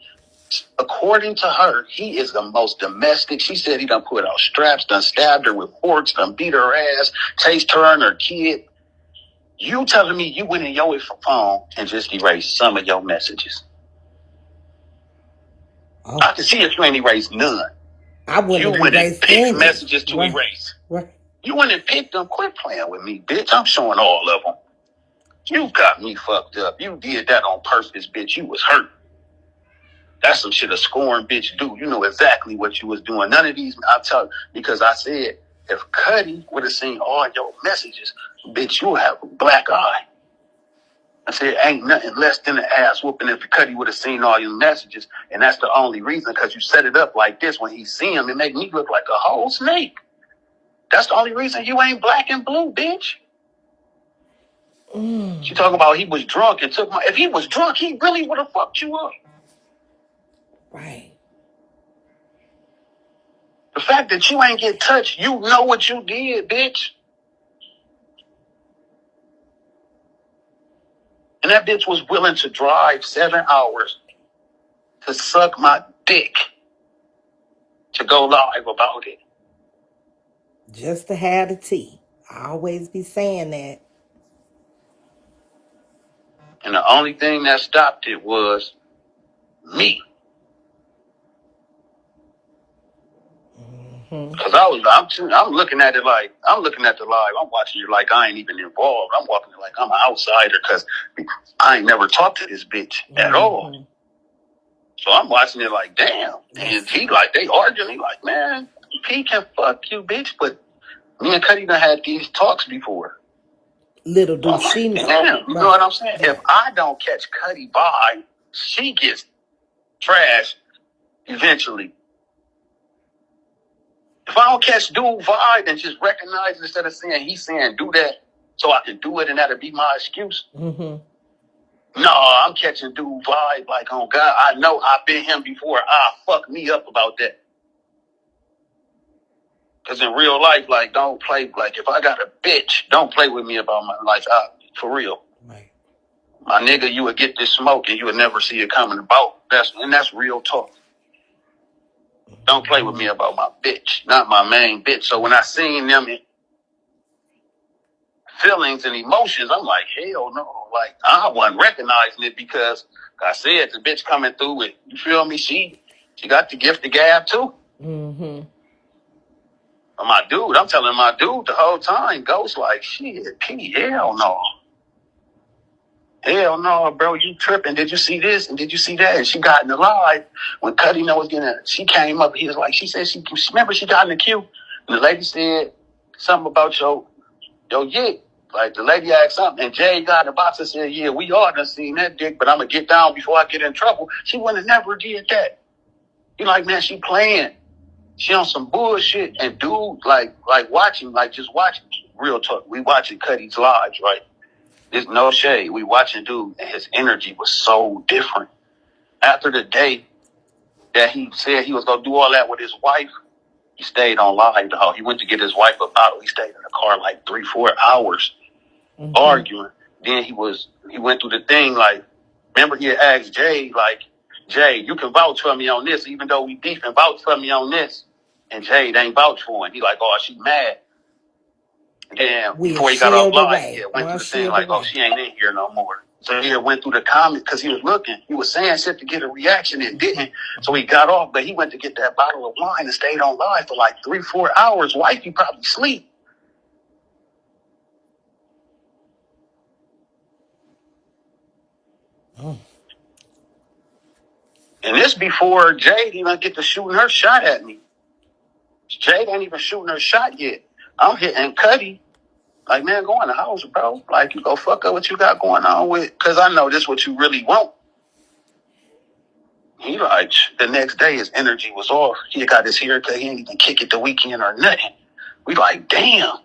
According to her, he is the most domestic. She said he done put out straps, done stabbed her with forks, done beat her ass, chased her and her kid. You telling me you went in your phone and just erased some of your messages? Oh. I can see if you ain't erased none. I wouldn't you went and picked messages to erase. Right. You went and picked them. Quit playing with me, bitch. I'm showing all of them. You got me fucked up. You did that on purpose, bitch. You was hurt. That's some shit a scorned bitch do. You know exactly what you was doing. None of these, I tell you, because I said, if Cuddy would have seen all your messages, bitch, you'll have a black eye. I said, ain't nothing less than an ass whooping if Cuddy would have seen all your messages. And that's the only reason, because you set it up like this. When he see him, it make me look like a whole snake. That's the only reason you ain't black and blue, bitch. She talking about he was drunk and took my... If he was drunk, he really would have fucked you up. Right. The fact that you ain't get touched, you know what you did, bitch. And that bitch was willing to drive 7 hours to suck my dick to go live about it. Just to have the tea. I always be saying that. And the only thing that stopped it was me. Because I'm looking at it like, I'm looking at the live. I'm watching it like I ain't even involved. I'm walking it like I'm an outsider because I ain't never talked to this bitch at all. So I'm watching it like, damn. And he like, they arguing. He like, man, P can fuck you, bitch. But me and Cuddy done had these talks before. Little do she know. Damn, you know what I'm saying? If I don't catch Cuddy by, she gets trashed eventually. If I don't catch dude vibe and just recognize it instead of saying he's saying do that so I can do it and that'll be my excuse. No, I'm catching dude vibe like, oh God, I know I've been him before. Fuck me up about that. Because in real life, like, don't play, like, if I got a bitch, don't play with me about my life. For real. Right. My nigga, you would get this smoke and you would never see it coming about. That's real talk. Don't play with me about my bitch, not my main bitch. So when I seen them feelings and emotions, I'm like, hell no. Like, I wasn't recognizing it because I said the bitch coming through with, you feel me? She got the gift of gab too. My dude, I'm telling my dude the whole time, Ghost like, shit, P, hell no. Hell no, bro, you tripping. Did you see this? And did you see that? And she got in the live when Cuddy was getting it. She came up, he was like, she said, remember she got in the queue? And the lady said something about your yit. Like the lady asked something and Jade got in the box and said, yeah, we all done seen that dick, but I'm going to get down before I get in trouble. She wouldn't have never did that. You like, man, she playing. She on some bullshit and dude, like watching, like just watching. Real talk. We watching Cuddy's lives, right? There's no shade. We watching dude, and his energy was so different. After the day that he said he was gonna do all that with his wife, he stayed on live. Dog. He went to get his wife a bottle. He stayed in the car like 3-4 hours arguing. Then he went through the thing like, remember he had asked Jade, like, Jade, you can vouch for me on this, even though we beef and vouch for me on this. And Jade ain't vouch for him. He like, oh, she mad. And before he got off live, he went through the thing like, oh, she ain't in here no more. So he went through the comments because he was looking. He was saying shit to get a reaction and didn't. So he got off, but he went to get that bottle of wine and stayed on live for like 3-4 hours. Wifey probably sleep. And this before Jade even get to shooting her shot at me. Jade ain't even shooting her shot yet. I'm hitting Cuddy. Like, man, go in the house, bro. Like, you go fuck up what you got going on with. Because I know this what you really want. He like, the next day his energy was off. He got his haircut. He didn't even kick it the weekend or nothing. We like, damn.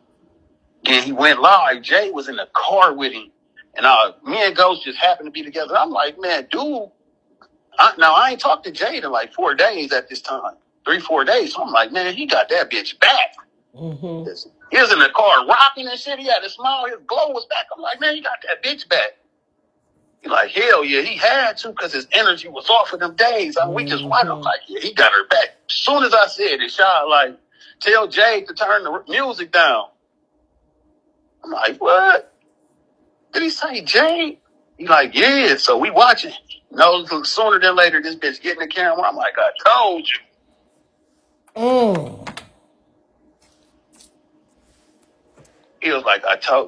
Then he went live. Jay was in the car with him. And me and Ghost just happened to be together. I'm like, man, dude. I ain't talked to Jade in like 4 days at this time. 3-4 days. So I'm like, man, he got that bitch back. Mm-hmm. He was in the car rocking and shit. He had a smile. His glow was back. I'm like, man, he got that bitch back. He like, hell yeah, he had to because his energy was off of them days. I mean, we just went. I'm like, yeah, he got her back. As soon as I said it, Sean like, tell Jade to turn the music down. I'm like, what? Did he say Jade? He like, yeah. So we watching. No, sooner than later, this bitch getting the camera. I'm like, I told you. He was like,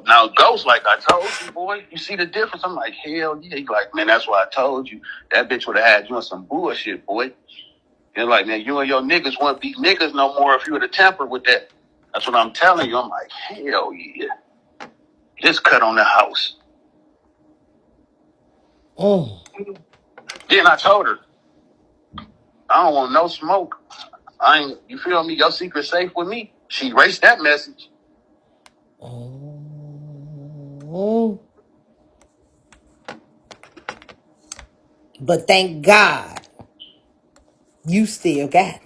now Ghost like, I told you, boy. You see the difference? I'm like, hell yeah. He like, man, that's why I told you. That bitch would have had you on some bullshit, boy. He's like, man, you and your niggas wouldn't be niggas no more if you would have tampered with that. That's what I'm telling you. I'm like, hell yeah. Just cut on the house. Then I told her, I don't want no smoke. You feel me? Your secret safe with me. She erased that message. But thank God, you still got it.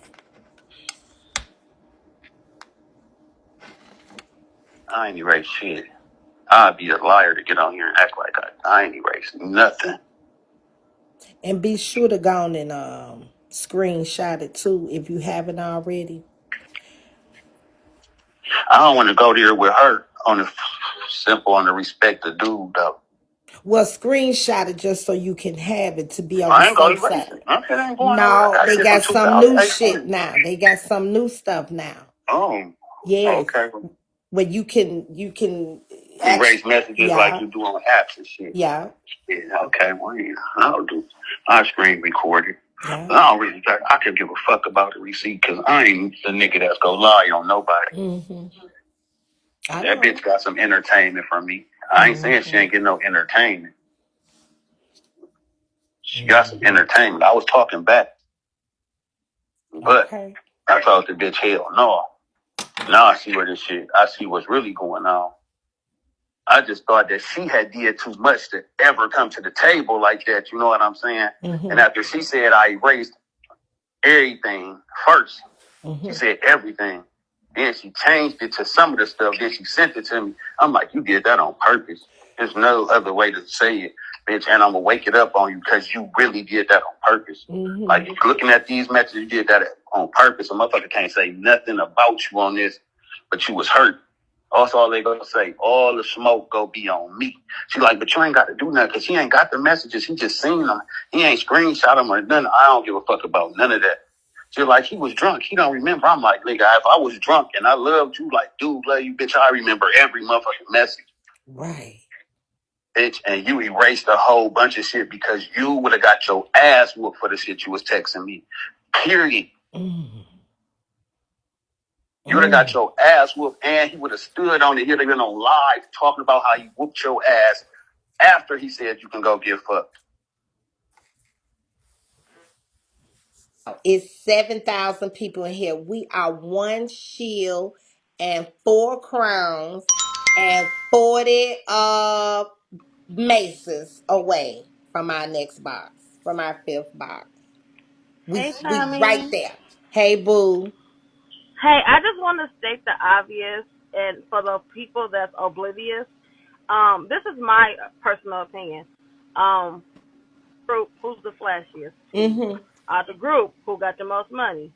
I ain't erased shit. I'd be a liar to get on here and act like I ain't erased nothing. And be sure to go on and screenshot it too if you haven't already. I don't want to go there with her on the respect of dude though. Well, screenshot it just so you can have it to be on I the ain't gonna safe erase side. it. No, they got some new shit now. They got some new stuff now. Oh, yeah. Okay. Where you can erase messages like you do on apps and shit. Yeah. Okay. Well, yeah, I'll screen record it. Yeah. I could give a fuck about the receipt because I ain't the nigga that's gonna lie on nobody. Mm-hmm. That bitch got some entertainment from me. I ain't saying she ain't getting no entertainment. She got some entertainment. I was talking back. But I told the bitch, hell no. Now I see what's really going on. I just thought that she had did too much to ever come to the table like that. You know what I'm saying? Mm-hmm. And after she said I erased everything 1st, she said everything. Then she changed it to some of the stuff. Then she sent it to me. I'm like, you did that on purpose. There's no other way to say it, bitch. And I'm going to wake it up on you because you really did that on purpose. Mm-hmm. Like, looking at these messages, you did that on purpose. A motherfucker can't say nothing about you on this, but you was hurt. Also, all they gonna say, all the smoke go be on me. She like, but you ain't got to do nothing because he ain't got the messages. He just seen them. He ain't screenshot them or nothing. I don't give a fuck about none of that. She like, he was drunk. He don't remember. I'm like, nigga, if I was drunk and I loved you, like, dude, love you, bitch, I remember every motherfucking message. Right. Bitch, and you erased a whole bunch of shit because you would have got your ass whooped for the shit you was texting me. Period. You would have got your ass whooped, and he would have stood on it. He'd have been on live talking about how he whooped your ass after he said you can go get fucked. It's 7,000 people in here. We are 1 shield and 4 crowns and 40 maces away from our next box, from our 5th box. We right there. Hey, boo. Hey, I just want to state the obvious, and for the people that's oblivious, this is my personal opinion. Group, who's the flashiest? Mm-hmm. Out the group, who got the most money?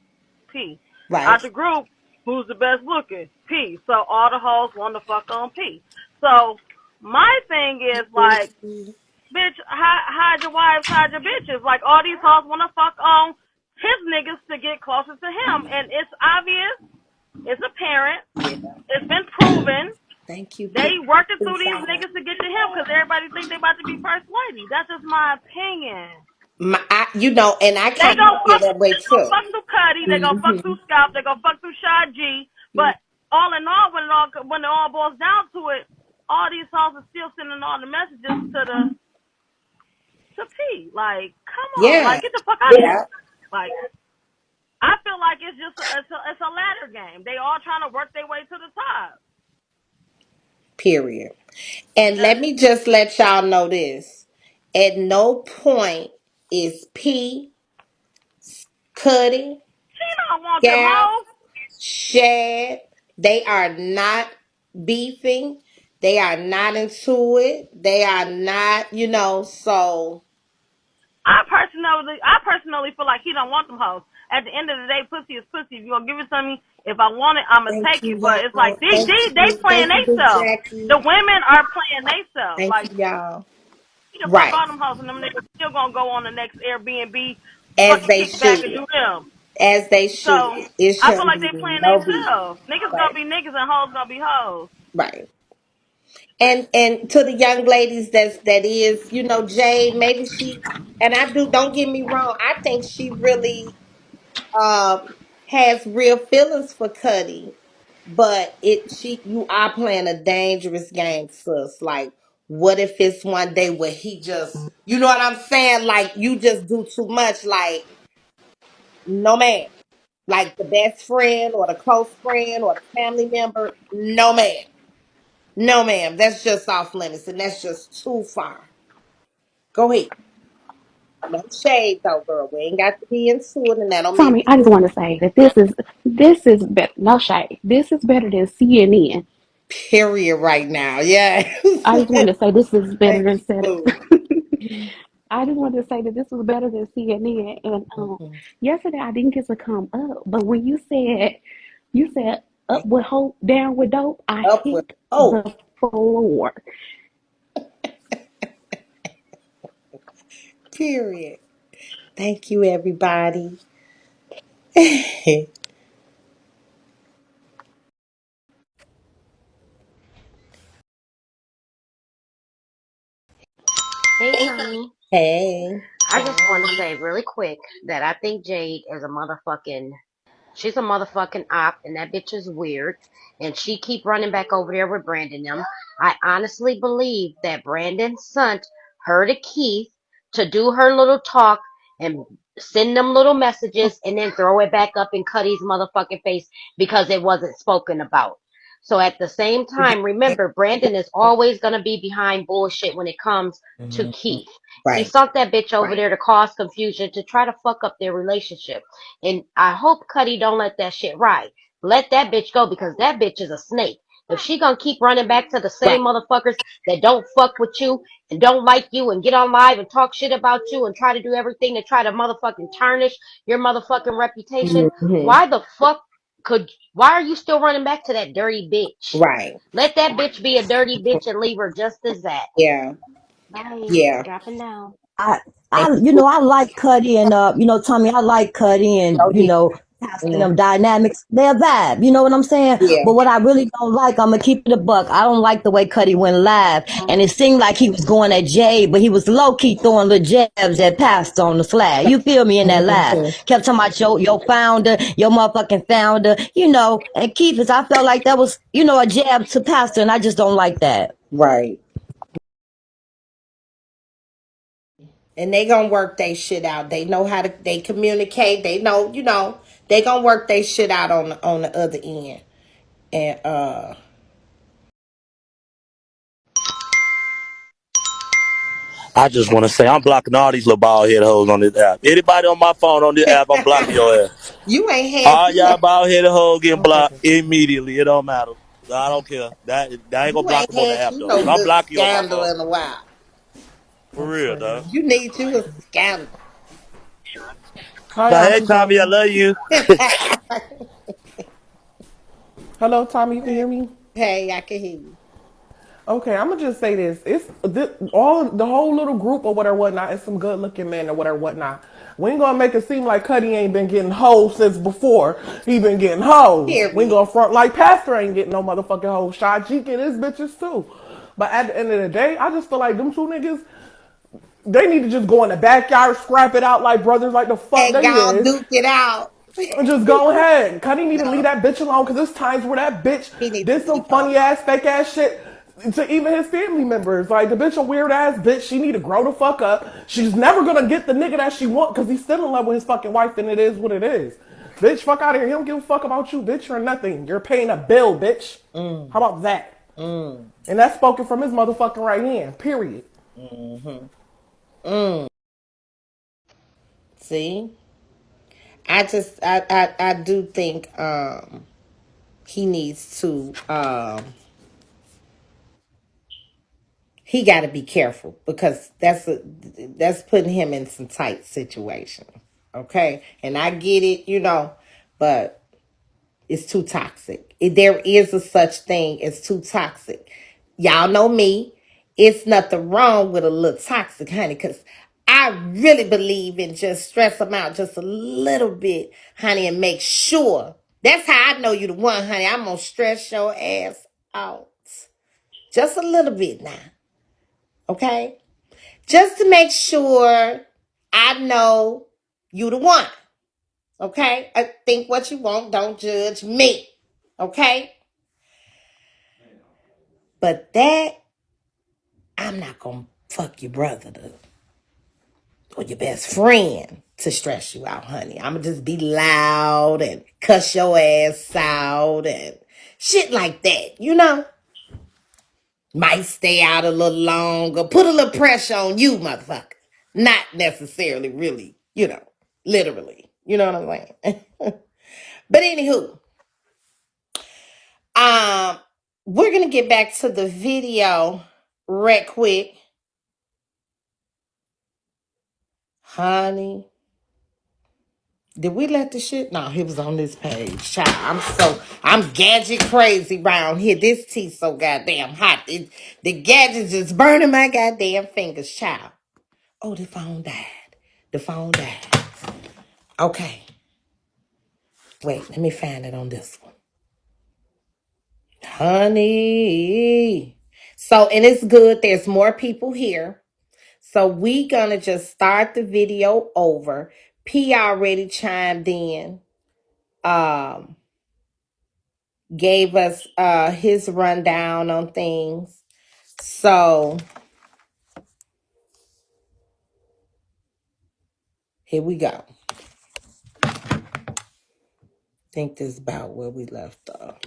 P. Right. Out the group, who's the best looking? P. So all the hoes want to fuck on P. So my thing is like, bitch, hide your wives, hide your bitches. Like all these hoes want to fuck on his niggas to get closer to him, and it's obvious. It's apparent. It's been proven. Thank you. They working through these niggas to get to him because everybody think they about to be first lady. That's just my opinion. And I They kind gonna of feel fuck. that way They gonna too. fuck through Cuddy. They gonna fuck Mm-hmm. through Scalp. They gonna fuck through Shy G. But all in all, when it all boils down to it, all these songs are still sending all the messages to P. Like, come on, Yeah. like get the fuck out of here. Yeah. Like, I feel like it's just it's a ladder game. They all trying to work their way to the top. Period. And let That's, me just let y'all know this. At no point is P, Cuddy, she don't want them Gap, hoes. Shad, they are not beefing. They are not into it. They are not, so. I personally feel like he don't want them hoes. At the end of the day, pussy is pussy. If you gonna give it to me, if I want it, I'ma Thank take you, it. But it's like y'all. Thank they you. playing Thank you, Big themselves. Jackie. The women are playing themselves. Thank Like you, y'all. he can fuck Right. all them hoes, and them niggas still gonna go on the next Airbnb, As fucking they kick back should. and do them. As they So should. It I feel shouldn't like be they playing no beef. themselves. Niggas gonna Right. be niggas and hoes gonna be hoes. Right. And to the young ladies that is, Jade, maybe she, and I do, don't get me wrong, I think she really has real feelings for Cuddy, but you are playing a dangerous game, sis. Like, what if it's one day where he just, you know what I'm saying? Like, you just do too much, like, no man. Like the best friend or the close friend or the family member, no man. No, ma'am. That's just off limits, and that's just too far. Go ahead. No shade, though, girl. We ain't got to be into it, and that don't mean Tommy, we I just do. want to say that this is better. No shade. This is better than CNN. Period. Right now, yeah. I just want to say this is better Thank than you, said. boo. I just wanted to say that this was better than CNN. And Mhm. yesterday I didn't get to come up, but when you said up with hope, down with dope, I Upward. hit Oh, the floor. period. Thank you, everybody. Hey, Hey, Tommy. hey. I just want to say really quick that I think Jade is she's a motherfucking op, and that bitch is weird. And she keep running back over there with Brandon them. I honestly believe that Brandon sent her to Keith to do her little talk and send them little messages and then throw it back up in Cuddy's motherfucking face because it wasn't spoken about. So at the same time, remember, Brandon is always going to be behind bullshit when it comes to Keith. He Right. sent that bitch over there to cause confusion to try to fuck up their relationship. And I hope Cuddy don't let that shit ride. Let that bitch go because that bitch is a snake. If she gonna keep running back to the Right. same motherfuckers that don't fuck with you and don't like you and get on live and talk shit about you and try to do everything to try to motherfucking tarnish your motherfucking reputation, Hmm. why the fuck why are you still running back to that dirty bitch? Right. Let that bitch be a dirty bitch and leave her just as that. Yeah. Bye. Yeah. Dropping down. I, Thank I I like Cuddy and Tommy. I like Cuddy and you. Pastor and Mm. them dynamics. They're a vibe. You know what I'm saying? Yeah. But what I really don't like, I'm gonna keep it a buck. I don't like the way Cuddy went live, and it seemed like he was going at Jay, but he was low key throwing little jabs at Pastor on the flag. You feel me in that live? Mhm. Kept talking about your founder, your motherfucking founder. And Keith, I felt like that was a jab to Pastor, and I just don't like that. Right. And they gonna work they shit out. They know how to. They communicate. They know. They gonna work they shit out on the other end. And I just want to say I'm blocking all these little bald head hoes on this app. Anybody on my phone on this app, I'm blocking your ass. you ain't had All you y'all bald headed hoes getting I'm blocked fucking with you. immediately. It don't matter. I don't care. That ain't gonna You block ain't them on the had app you though. no But I'm good blocking you on my scandal phone. in a while. For real, dog. You need you a scandal. Hi, But hey, Auntie Tommy, I Tommy. love you. Hello, Tommy. You can hear me? Hey, I can hear you. Okay, I'm gonna just say this: all the whole little group or whatever, whatnot. It's some good-looking men or whatever, whatnot. We ain't gonna make it seem like Cuddy ain't been getting hoes since before he been getting hoes. We ain't Period. gonna front like Pastor ain't getting no motherfucking hoes. Shot G get his bitches too. But at the end of the day, I just feel like them two niggas. They need to just go in the backyard, scrap it out like brothers, like the fuck And they y'all is. duke it out. And just go ahead. Cuddy need to leave No, that bitch alone because there's times where that bitch he need to did some leave her funny ass, fake ass shit to even his family members. Like the bitch a weird ass bitch. She need to grow the fuck up. She's never gonna get the nigga that she want because he's still in love with his fucking wife and it is what it is. Bitch, fuck out of here. He don't give a fuck about you, bitch. You're nothing. You're paying a bill, bitch. How about that? And that's spoken from his motherfucking right hand. Period. See? I do think he needs to he got to be careful because that's putting him in some tight situation. Okay? And I get it, but it's too toxic. There is a such thing as too toxic. Y'all know me. It's nothing wrong with a little toxic, honey, because I really believe in just stress them out just a little bit, honey, and make sure. That's how I know you the one, honey. I'm going to stress your ass out. Just a little bit now. Okay? Just to make sure I know you the one. Okay? I think what you want. Don't judge me. Okay? But that, I'm not going to fuck your brother or your best friend to stress you out, honey. I'm going to just be loud and cuss your ass out and shit like that. Might stay out a little longer, put a little pressure on you, motherfucker. Not necessarily really, literally. You know what I'm saying? But anywho, we're going to get back to the video right quick. Honey, did we let the shit? No, he was on this page. Child, I'm gadget crazy around here. This tea so goddamn hot. The gadgets is burning my goddamn fingers, child. Oh, the phone died. The phone died. Okay. Wait, let me find it on this one. Honey. So, and it's good. There's more people here. So we gonna just start the video over. P already chimed in. Gave us his rundown on things. So here we go. I think this is about where we left off.